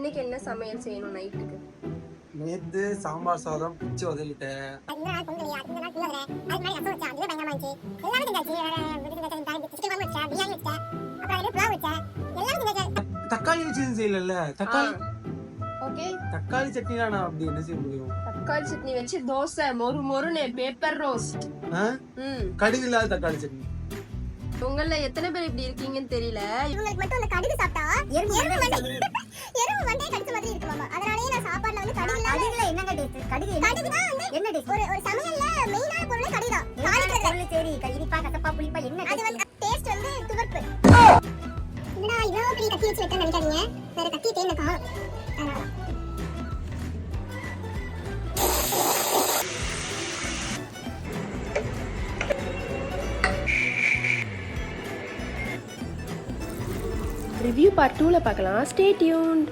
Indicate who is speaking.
Speaker 1: இன்னைக்கு என்ன சமையல் செய்யணும் நைட்டுக்கு?
Speaker 2: நேத்து சாம்பார் சாதம் பிச்சு வதலிட்டேன். தக்காளி வச்சு செய்யல. தக்காளி சட்னினா நான் அப்படி என்ன செய்ய முடியும்?
Speaker 1: தக்காளி சட்னி வச்சு தோசை மொறு மொறுனே பேப்பர் ரோஸ்ட்.
Speaker 2: கடுகு இல்லாத தக்காளி சட்னி.
Speaker 1: உங்கள எத்தனை பேர் இப்படி இருக்கீங்கன்னு தெரியல.
Speaker 3: இவங்களுக்கு மட்டும் அந்த கடுகு சாப்பிட்டா எறும்பு மண்டே கடிச்ச மாதிரி இருக்கு மாமா. அதனாலயே நான் சாப்பாடுல வந்து கடுகுல என்னங்க டேஸ்ட்? கடுகு தான் வந்து என்ன டேஸ்ட்? ஒரு சமையல்ல மெயினான பொருளே கடுகு தான். தாளிக்கிறது சரி இனிப்பா கசப்பா புளிப்பா என்ன அது வந்து டேஸ்ட் வந்து துவர்ப்பு. என்னடா இவ்வளவு பெரிய கத்தி வச்சு வெட்ட நினைக்காதீங்க. வேற கத்தி தேனக்கா.
Speaker 1: ரிவ்யூ பார்ட் 2ல பார்க்கலாம். Stay tuned.